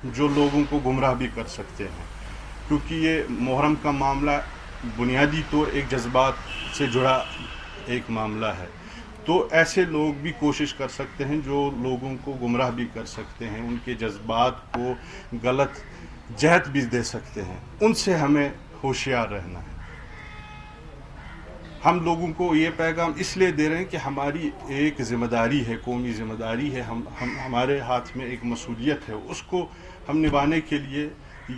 جو لوگوں کو گمراہ بھی کر سکتے ہیں، کیونکہ یہ محرم کا معاملہ بنیادی طور ایک جذبات سے جڑا ایک معاملہ ہے، تو ایسے لوگ بھی کوشش کر سکتے ہیں جو لوگوں کو گمراہ بھی کر سکتے ہیں، ان کے جذبات کو غلط جہت بھی دے سکتے ہیں، ان سے ہمیں ہوشیار رہنا ہے۔ ہم لوگوں کو یہ پیغام اس لیے دے رہے ہیں کہ ہماری ایک ذمہ داری ہے، قومی ذمہ داری ہے، ہمارے ہاتھ میں ایک مسئولیت ہے، اس کو ہم نبھانے کے لیے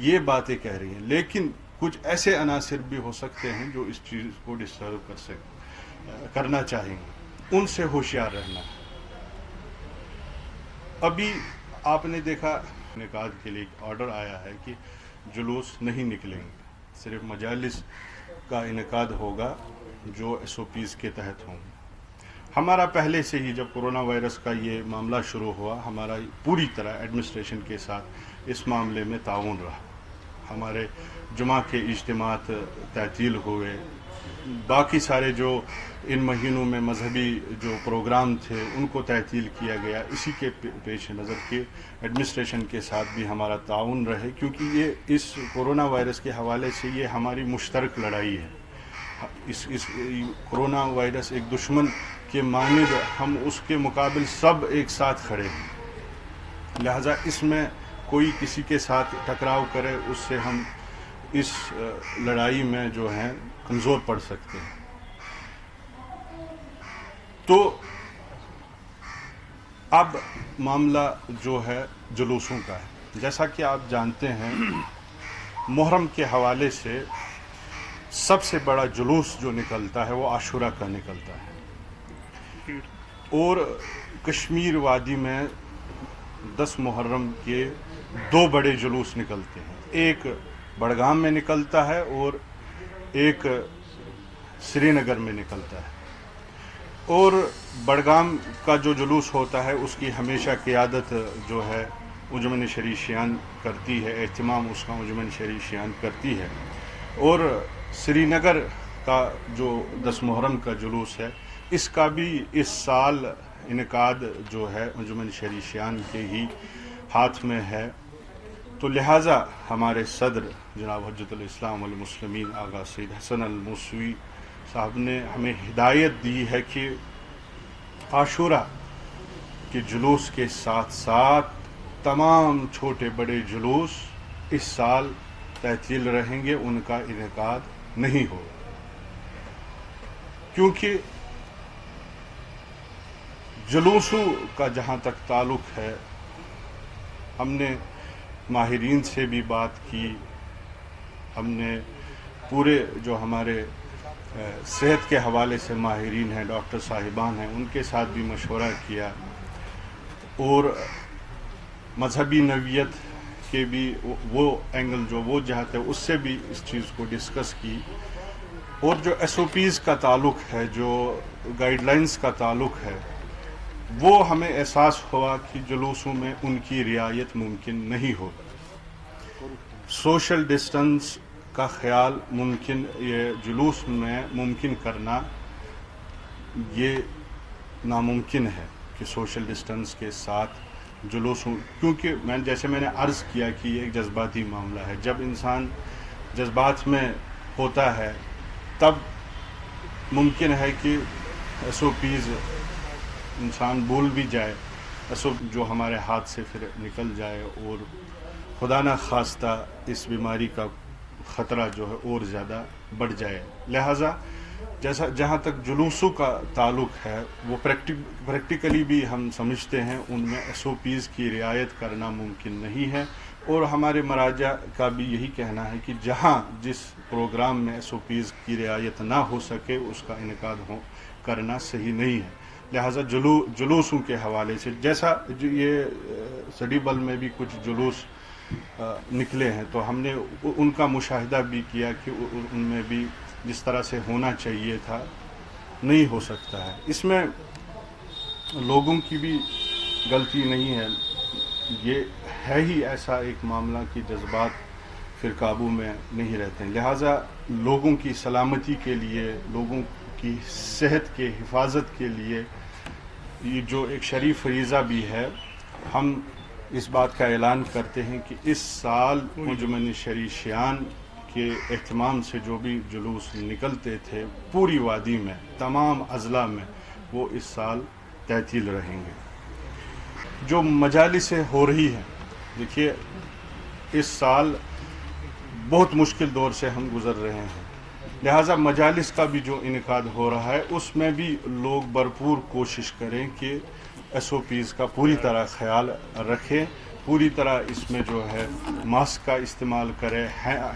یہ باتیں کہہ رہی ہیں، لیکن کچھ ایسے عناصر بھی ہو سکتے ہیں جو اس چیز کو ڈسٹرب کرنا چاہیں گے، ان سے ہوشیار رہنا ہے۔ ابھی آپ نے دیکھا انعقاد کے لیے ایک آرڈر آیا ہے کہ جلوس نہیں نکلیں گے، صرف مجالس کا انعقاد ہوگا جو ایس او پیز کے تحت ہوں گے۔ ہمارا پہلے سے ہی جب کرونا وائرس کا یہ معاملہ شروع ہوا، ہمارا پوری طرح ایڈمنسٹریشن کے ساتھ اس معاملے میں تعاون رہا۔ ہمارے جمعہ کے اجتماعات تعطیل ہوئے، باقی سارے جو ان مہینوں میں مذہبی جو پروگرام تھے ان کو تعطیل کیا گیا۔ اسی کے پیش نظر کے ایڈمنسٹریشن کے ساتھ بھی ہمارا تعاون رہے، کیونکہ یہ اس کرونا وائرس کے حوالے سے یہ ہماری مشترک لڑائی ہے۔ اس کرونا وائرس ایک دشمن کے مانند ہم اس کے مقابل سب ایک ساتھ کھڑے ہیں، لہذا اس میں کوئی کسی کے ساتھ ٹکراؤ کرے اس سے ہم اس لڑائی میں جو ہیں کمزور پڑ سکتے ہیں۔ تو اب معاملہ جو ہے جلوسوں کا ہے، جیسا کہ آپ جانتے ہیں محرم کے حوالے سے سب سے بڑا جلوس جو نکلتا ہے وہ عاشورہ کا نکلتا ہے، اور کشمیر وادی میں 10 محرم کے 2 بڑے جلوس نکلتے ہیں، ایک بڑگام میں نکلتا ہے اور ایک سری نگر میں نکلتا ہے۔ اور بڑگام کا جو جلوس ہوتا ہے اس کی ہمیشہ قیادت جو ہے انجمن شرعی شیعان کرتی ہے، اہتمام اس کا انجمن شرعی شیعان کرتی ہے، اور سری نگر کا جو 10 محرم کا جلوس ہے اس کا بھی اس سال انعقاد جو ہے انجمن شرعی شیعان کے ہی ہاتھ میں ہے۔ تو لہٰذا ہمارے صدر جناب حجت الاسلام والمسلمین آغا سید حسن الموسوی صاحب نے ہمیں ہدایت دی ہے کہ عاشورہ کے جلوس کے ساتھ ساتھ تمام چھوٹے بڑے جلوس اس سال تعطیل رہیں گے، ان کا انعقاد نہیں ہوگا، کیونکہ جلوسوں کا جہاں تک تعلق ہے ہم نے ماہرین سے بھی بات کی، ہم نے پورے جو ہمارے صحت کے حوالے سے ماہرین ہیں، ڈاکٹر صاحبان ہیں، ان کے ساتھ بھی مشورہ کیا، اور مذہبی نوعیت کے بھی وہ اینگل جو وہ جہت ہے اس سے بھی اس چیز کو ڈسکس کی، اور جو ایس او پیز کا تعلق ہے، جو گائیڈ لائنز کا تعلق ہے، وہ ہمیں احساس ہوا کہ جلوسوں میں ان کی رعایت ممکن نہیں ہوگی۔ سوشل ڈسٹنس کا خیال ممکن یہ جلوس میں ممکن کرنا یہ ناممکن ہے کہ سوشل ڈسٹنس کے ساتھ جلوسوں، کیونکہ جیسے میں نے عرض کیا کہ یہ ایک جذباتی معاملہ ہے، جب انسان جذبات میں ہوتا ہے تب ممکن ہے کہ ایس او پیز انسان بھول بھی جائے، جو ہمارے ہاتھ سے پھر نکل جائے اور خدا نہ خواستہ اس بیماری کا خطرہ جو ہے اور زیادہ بڑھ جائے۔ لہٰذا جہاں تک جلوسوں کا تعلق ہے وہ پریکٹیکلی بھی ہم سمجھتے ہیں ان میں ایس او پیز کی رعایت کرنا ممکن نہیں ہے، اور ہمارے مراجع کا بھی یہی کہنا ہے کہ جہاں جس پروگرام میں ایس او پیز کی رعایت نہ ہو سکے اس کا انعقاد کرنا صحیح نہیں ہے۔ لہٰذا جلوسوں کے حوالے سے جیسا یہ سٹی بل میں بھی کچھ جلوس نکلے ہیں تو ہم نے ان کا مشاہدہ بھی کیا کہ ان میں بھی جس طرح سے ہونا چاہیے تھا نہیں ہو سکتا ہے۔ اس میں لوگوں کی بھی غلطی نہیں ہے، یہ ہے ہی ایسا ایک معاملہ کہ جذبات پھر قابو میں نہیں رہتے ہیں، لہٰذا لوگوں کی سلامتی کے لیے، لوگوں کی صحت کے حفاظت کے لیے یہ جو ایک شرعی فریضہ بھی ہے، ہم اس بات کا اعلان کرتے ہیں کہ اس سال انجمن شرعی شیان کے اہتمام سے جو بھی جلوس نکلتے تھے پوری وادی میں تمام اضلاع میں وہ اس سال تعطیل رہیں گے. جو مجالسیں ہو رہی ہیں، دیکھیے اس سال بہت مشکل دور سے ہم گزر رہے ہیں، لہٰذا مجالس کا بھی جو انعقاد ہو رہا ہے اس میں بھی لوگ بھرپور کوشش کریں کہ ایس او پیز کا پوری طرح خیال رکھیں، پوری طرح اس میں جو ہے ماسک کا استعمال کریں،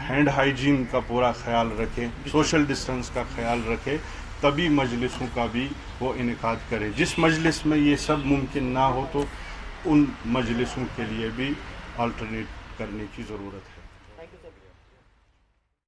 ہینڈ ہائیجین کا پورا خیال رکھیں، سوشل ڈسٹنس کا خیال رکھیں، تبھی مجلسوں کا بھی وہ انعقاد کریں. جس مجلس میں یہ سب ممکن نہ ہو تو ان مجلسوں کے لیے بھی آلٹرنیٹ کرنے کی ضرورت ہے.